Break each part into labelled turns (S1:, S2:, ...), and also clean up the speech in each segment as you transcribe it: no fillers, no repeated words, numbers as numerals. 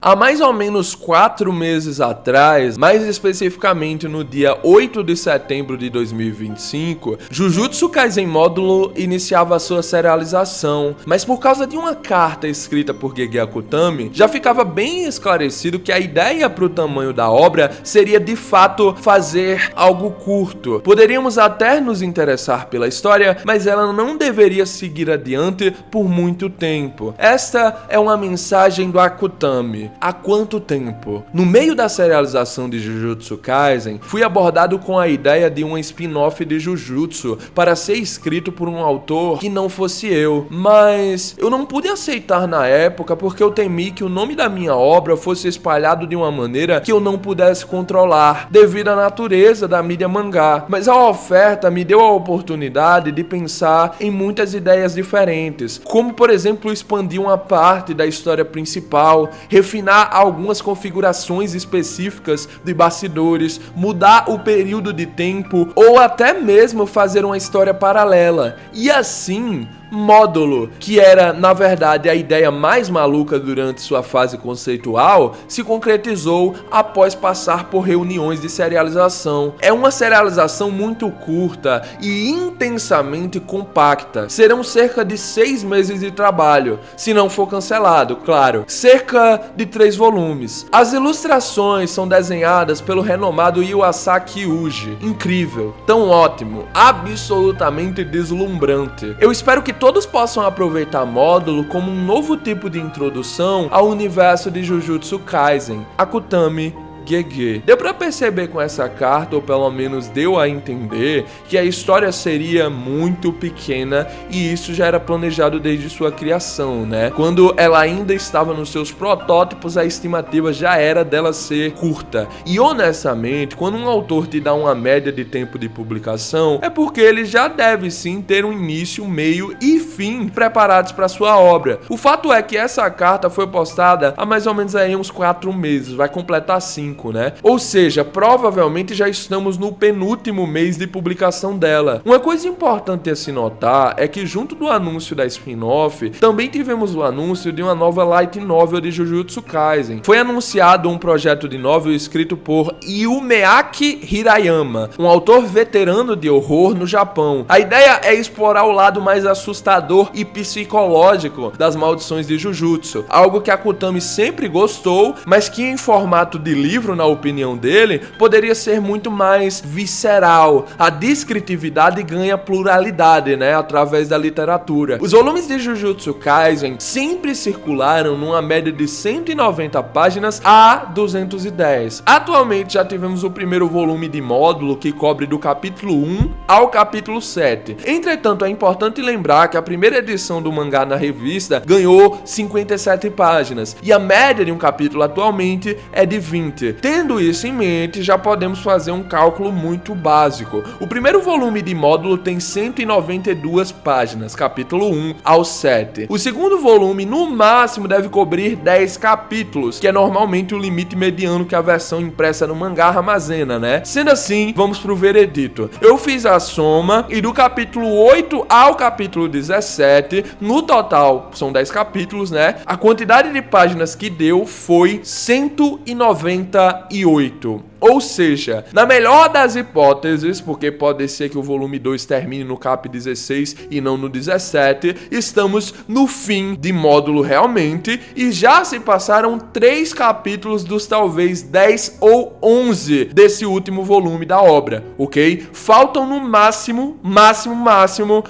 S1: Há mais ou menos 4 meses atrás, mais especificamente no dia 8 de setembro de 2025, Jujutsu Kaisen Módulo iniciava sua serialização, mas por causa de uma carta escrita por Gege Akutami, já ficava bem esclarecido que a ideia para o tamanho da obra seria de fato fazer algo curto. Poderíamos até nos interessar pela história, mas ela não deveria seguir adiante por muito tempo. Esta é uma mensagem do Akutami. Há quanto tempo? No meio da serialização de Jujutsu Kaisen, fui abordado com a ideia de um spin-off de Jujutsu para ser escrito por um autor que não fosse eu, mas eu não pude aceitar na época porque eu temi que o nome da minha obra fosse espalhado de uma maneira que eu não pudesse controlar, devido à natureza da mídia mangá. Mas a oferta me deu a oportunidade de pensar em muitas ideias diferentes, como por exemplo expandir uma parte da história principal, refinar algumas configurações específicas de bastidores, mudar o período de tempo ou até mesmo fazer uma história paralela. E assim, Módulo, que era na verdade a ideia mais maluca durante sua fase conceitual, se concretizou após passar por reuniões de serialização. É uma serialização muito curta e intensamente compacta. Serão cerca de 6 meses de trabalho, se não for cancelado, claro. Cerca de 3 volumes. As ilustrações são desenhadas pelo renomado Iwasaki Uji. Incrível, tão ótimo, absolutamente deslumbrante. Eu espero que todos possam aproveitar Módulo como um novo tipo de introdução ao universo de Jujutsu Kaisen. Akutami Gege. Deu pra perceber com essa carta, ou pelo menos deu a entender, que a história seria muito pequena e isso já era planejado desde sua criação, né? Quando ela ainda estava nos seus protótipos, a estimativa já era dela ser curta. E honestamente, quando um autor te dá uma média de tempo de publicação, é porque ele já deve sim ter um início, meio e fim preparados para sua obra. O fato é que essa carta foi postada há mais ou menos aí uns 4 meses, vai completar 5. Né? Ou seja, provavelmente já estamos no penúltimo mês de publicação dela. Uma coisa importante a se notar é que junto do anúncio da spin-off, também tivemos o anúncio de uma nova light novel de Jujutsu Kaisen. Foi anunciado um projeto de novel escrito por Yumeaki Hirayama, um autor veterano de horror no Japão. A ideia é explorar o lado mais assustador e psicológico das maldições de Jujutsu, algo que Akutami sempre gostou, mas que em formato de livro, na opinião dele, poderia ser muito mais visceral. A descritividade ganha pluralidade, né, através da literatura. Os volumes de Jujutsu Kaisen sempre circularam numa média de 190 páginas a 210. Atualmente já tivemos o primeiro volume de Módulo, que cobre do capítulo 1 ao capítulo 7. Entretanto, é importante lembrar que a primeira edição do mangá na revista ganhou 57 páginas, e a média de um capítulo atualmente é de 20. Tendo isso em mente, já podemos fazer um cálculo muito básico. O primeiro volume de Módulo tem 192 páginas, capítulo 1 ao 7. O segundo volume, no máximo, deve cobrir 10 capítulos, que é normalmente o limite mediano que a versão impressa no mangá armazena, né? Sendo assim, vamos pro veredito. Eu fiz a soma e do capítulo 8 ao capítulo 17, no total são 10 capítulos, né? A quantidade de páginas que deu foi 198. Ou seja, na melhor das hipóteses, porque pode ser que o volume 2 termine no cap 16 e não no 17, estamos no fim de Módulo realmente, e já se passaram 3 capítulos dos talvez 10 ou 11 desse último volume da obra, ok? Faltam no máximo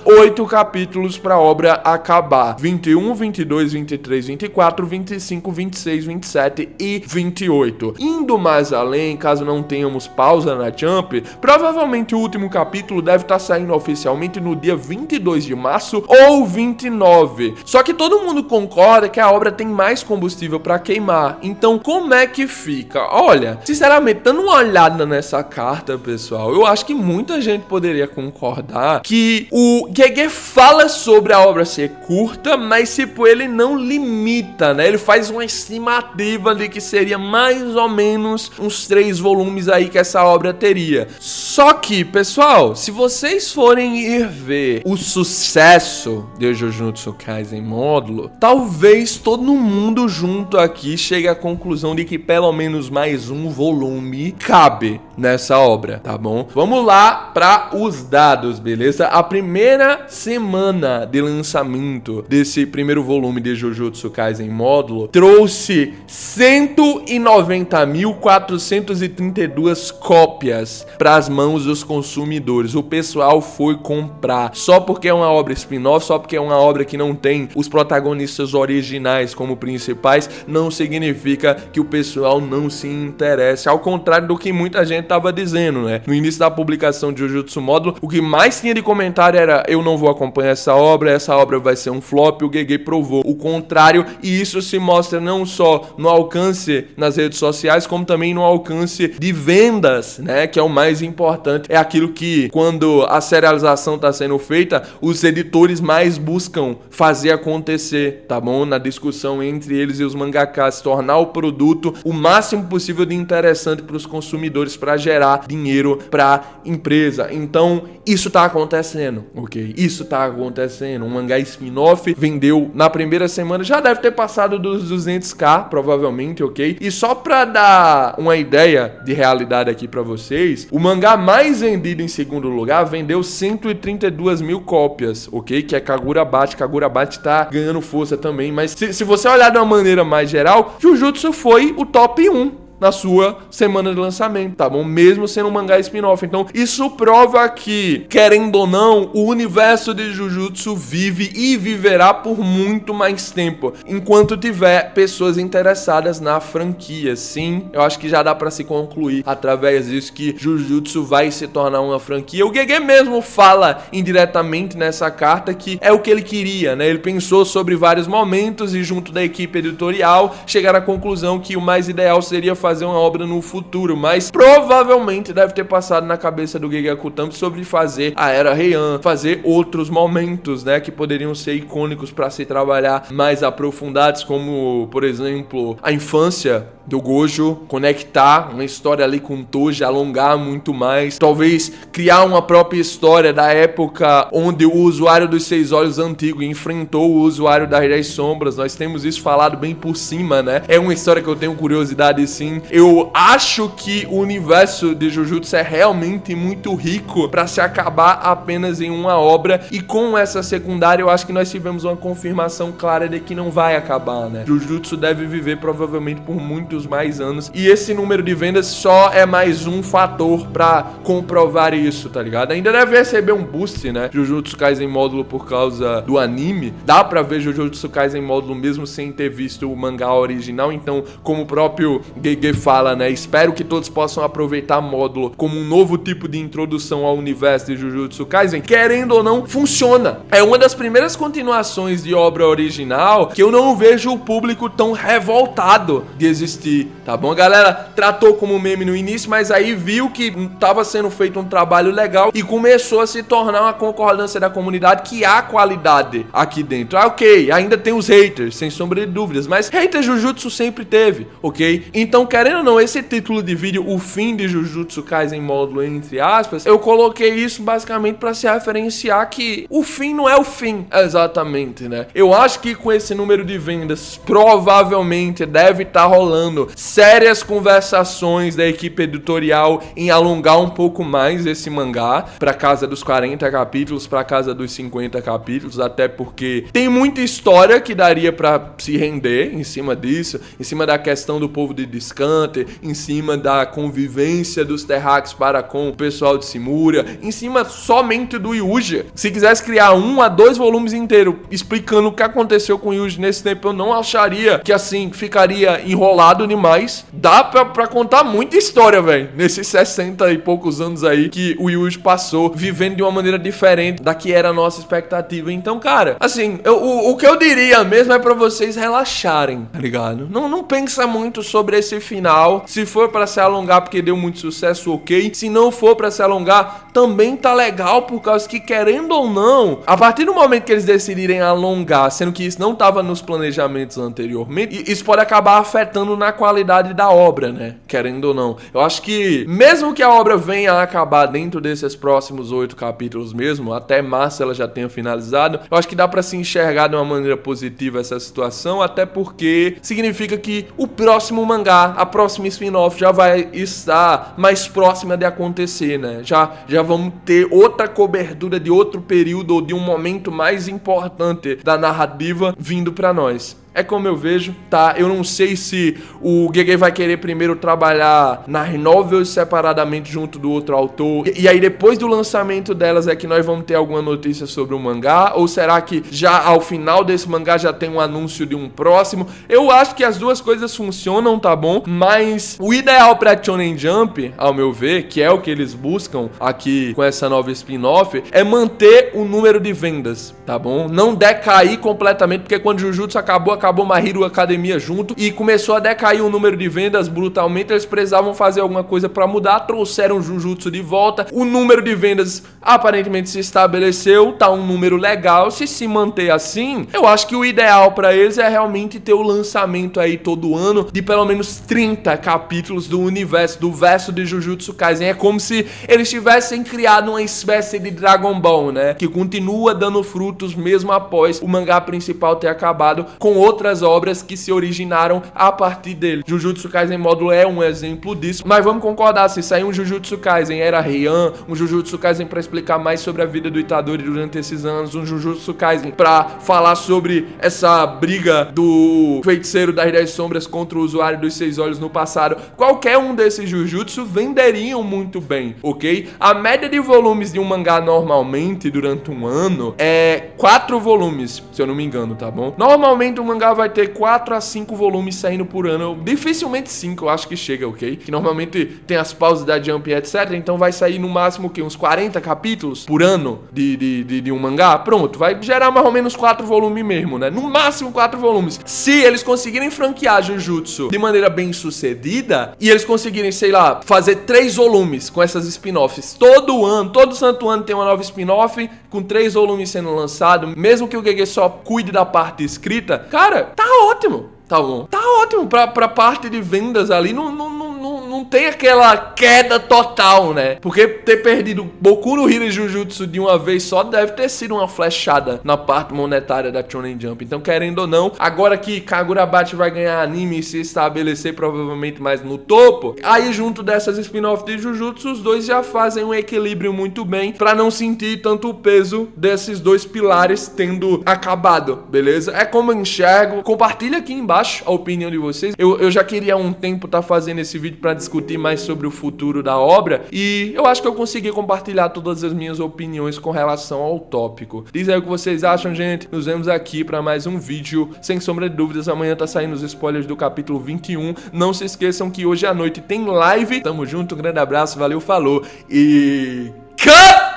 S1: 8 capítulos para a obra acabar. 21, 22, 23, 24, 25, 26, 27 e 28. Indo mais além, caso não tenhamos pausa na Jump, provavelmente o último capítulo deve estar saindo oficialmente no dia 22 de março ou 29. Só que todo mundo concorda que a obra tem mais combustível para queimar. Então, como é que fica? Olha, sinceramente, dando uma olhada nessa carta, pessoal, eu acho que muita gente poderia concordar que o Gege fala sobre a obra ser curta, mas tipo, ele não limita, né? Ele faz uma estimativa de que seria mais ou menos uns 3 volumes volumes aí que essa obra teria. Só que, pessoal, se vocês forem ir ver o sucesso de Jujutsu Kaisen módulo, talvez todo mundo junto aqui chegue à conclusão de que pelo menos mais um volume cabe nessa obra, tá bom? Vamos lá para os dados, beleza? A primeira semana de lançamento desse primeiro volume de Jujutsu Kaisen módulo trouxe 190.432 cópias para as mãos dos consumidores. O pessoal foi comprar. Só porque é uma obra spin-off, só porque é uma obra que não tem os protagonistas originais como principais, não significa que o pessoal não se interesse. Ao contrário do que muita gente tava dizendo, né? No início da publicação de Jujutsu módulo, o que mais tinha de comentário era: eu não vou acompanhar essa obra vai ser um flop. O GG provou o contrário, e isso se mostra não só no alcance nas redes sociais, como também no alcance de vendas, né? Que é o mais importante. É aquilo que, quando a serialização tá sendo feita, os editores mais buscam fazer acontecer, tá bom? Na discussão entre eles e os mangakas, tornar o produto o máximo possível de interessante para os consumidores, para gerar dinheiro para empresa. Então, isso tá acontecendo, ok? Isso tá acontecendo. Um mangá spin-off vendeu na primeira semana, já deve ter passado dos 200k, provavelmente, ok? E só pra dar uma ideia de realidade aqui pra vocês, o mangá mais vendido em segundo lugar vendeu 132 mil cópias, ok? Que é Kagura Bate. Kagura Bate tá ganhando força também, mas se você olhar de uma maneira mais geral, Jujutsu foi o top 1 na sua semana de lançamento, tá bom? Mesmo sendo um mangá spin-off. Então, isso prova que, querendo ou não, o universo de Jujutsu vive e viverá por muito mais tempo, enquanto tiver pessoas interessadas na franquia. Sim, eu acho que já dá pra se concluir através disso que Jujutsu vai se tornar uma franquia. O GG mesmo fala indiretamente nessa carta que é o que ele queria, né? Ele pensou sobre vários momentos e, junto da equipe editorial, chegaram à conclusão que o mais ideal seria fazer uma obra no futuro, mas provavelmente deve ter passado na cabeça do Gege Akutami sobre fazer a Era Heian, fazer outros momentos, né, que poderiam ser icônicos para se trabalhar mais aprofundados, como, por exemplo, a infância do Gojo, conectar uma história ali com Toji, alongar muito mais, talvez criar uma própria história da época onde o usuário dos Seis Olhos antigo enfrentou o usuário das 10 Sombras. Nós temos isso falado bem por cima, né? É uma história que eu tenho curiosidade, sim. Eu acho que o universo de Jujutsu é realmente muito rico para se acabar apenas em uma obra, e com essa secundária eu acho que nós tivemos uma confirmação clara de que não vai acabar, né? Jujutsu deve viver provavelmente por muitos mais anos, e esse número de vendas só é mais um fator pra comprovar isso, tá ligado? Ainda deve receber um boost, né? Jujutsu Kaisen módulo por causa do anime. Dá pra ver Jujutsu Kaisen módulo mesmo sem ter visto o mangá original, então, como o próprio GG fala, né? Espero que todos possam aproveitar módulo como um novo tipo de introdução ao universo de Jujutsu Kaisen. Querendo ou não, funciona. É uma das primeiras continuações de obra original que eu não vejo o público tão revoltado de existir, tá bom? A galera tratou como meme no início, mas aí viu que tava sendo feito um trabalho legal e começou a se tornar uma concordância da comunidade que há qualidade aqui dentro. Ah, ok, ainda tem os haters, sem sombra de dúvidas, mas hater Jujutsu sempre teve, ok? Então, querendo ou não, esse título de vídeo, o fim de Jujutsu Kaisen módulo, entre aspas, eu coloquei isso basicamente pra se referenciar que o fim não é o fim, exatamente, né? Eu acho que com esse número de vendas, provavelmente deve estar rolando sérias conversações da equipe editorial em alongar um pouco mais esse mangá pra casa dos 40 capítulos, pra casa dos 50 capítulos, até porque tem muita história que daria pra se render em cima disso, em cima da questão do povo de Descanter, em cima da convivência dos Terrax para com o pessoal de Simura, em cima somente do Yuji. Se quisesse criar 1 a 2 volumes inteiros explicando o que aconteceu com o Yuji nesse tempo, eu não acharia que assim ficaria enrolado demais. Dá pra contar muita história, velho, nesses 60 e poucos anos aí que o Yuji passou vivendo de uma maneira diferente da que era a nossa expectativa. Então, cara, assim, o que eu diria mesmo é pra vocês relaxarem, tá ligado? Não pensa muito sobre esse final. Se for pra se alongar porque deu muito sucesso, ok. Se não for pra se alongar, também tá legal, por causa que, querendo ou não, a partir do momento que eles decidirem alongar, sendo que isso não tava nos planejamentos anteriormente, isso pode acabar afetando na na qualidade da obra, né? Querendo ou não. Eu acho que, mesmo que a obra venha a acabar dentro desses próximos 8 capítulos mesmo, até março ela já tenha finalizado, eu acho que dá pra se enxergar de uma maneira positiva essa situação, até porque significa que o próximo mangá, a próxima spin-off já vai estar mais próxima de acontecer, né? Já vamos ter outra cobertura de outro período ou de um momento mais importante da narrativa vindo pra nós. É como eu vejo, tá? Eu não sei se o Gege vai querer primeiro trabalhar nas novels separadamente junto do outro autor. E aí depois do lançamento delas é que nós vamos ter alguma notícia sobre o mangá? Ou será que já ao final desse mangá já tem um anúncio de um próximo? Eu acho que as duas coisas funcionam, tá bom? Mas o ideal pra Shonen Jump, ao meu ver, que é o que eles buscam aqui com essa nova spin-off, é manter o número de vendas, tá bom? Não decair completamente, porque quando Jujutsu acabou My Hero Academia junto e começou a decair o número de vendas brutalmente, eles precisavam fazer alguma coisa pra mudar, trouxeram Jujutsu de volta, o número de vendas aparentemente se estabeleceu, tá um número legal, se manter assim, eu acho que o ideal pra eles é realmente ter o lançamento aí todo ano de pelo menos 30 capítulos do universo, do verso de Jujutsu Kaisen. É como se eles tivessem criado uma espécie de Dragon Ball, né, que continua dando frutos mesmo após o mangá principal ter acabado, com outras obras que se originaram a partir dele. Jujutsu Kaisen Módulo é um exemplo disso, mas vamos concordar, se sair um Jujutsu Kaisen Era Heian, um Jujutsu Kaisen pra explicar mais sobre a vida do Itadori durante esses anos, um Jujutsu Kaisen pra falar sobre essa briga do feiticeiro das 10 sombras contra o usuário dos 6 olhos no passado, qualquer um desses Jujutsu venderiam muito bem, ok? A média de volumes de um mangá normalmente durante um ano é 4 volumes, se eu não me engano, tá bom? Normalmente um mangá vai ter 4 a 5 volumes saindo por ano, dificilmente 5, eu acho que chega, ok? Que normalmente tem as pausas da Jump e etc, então vai sair no máximo o quê? Uns 40 capítulos por ano de um mangá? Pronto, vai gerar mais ou menos 4 volumes mesmo, né? No máximo 4 volumes. Se eles conseguirem franquear Jujutsu de maneira bem sucedida, e eles conseguirem, sei lá, fazer 3 volumes com essas spin-offs todo ano, todo santo ano tem uma nova spin-off, com 3 volumes sendo lançado, mesmo que o Gege só cuide da parte escrita, cara, tá ótimo, tá bom? Tá ótimo pra parte de vendas ali, não tem aquela queda total, né? Porque ter perdido Boku no Hero e Jujutsu de uma vez só deve ter sido uma flechada na parte monetária da Shonen Jump. Então, querendo ou não, agora que Kagurabachi vai ganhar anime e se estabelecer provavelmente mais no topo, aí junto dessas spin-off de Jujutsu, os dois já fazem um equilíbrio muito bem pra não sentir tanto o peso desses dois pilares tendo acabado, beleza? É como eu enxergo. Compartilha aqui embaixo a opinião de vocês. Eu já queria há um tempo estar fazendo esse vídeo pra discutir mais sobre o futuro da obra, e eu acho que eu consegui compartilhar todas as minhas opiniões com relação ao tópico. Diz aí o que vocês acham, gente. Nos vemos aqui para mais um vídeo. Sem sombra de dúvidas, amanhã tá saindo os spoilers do capítulo 21. Não se esqueçam que hoje à noite tem live. Tamo junto, um grande abraço, valeu, falou e... Cut!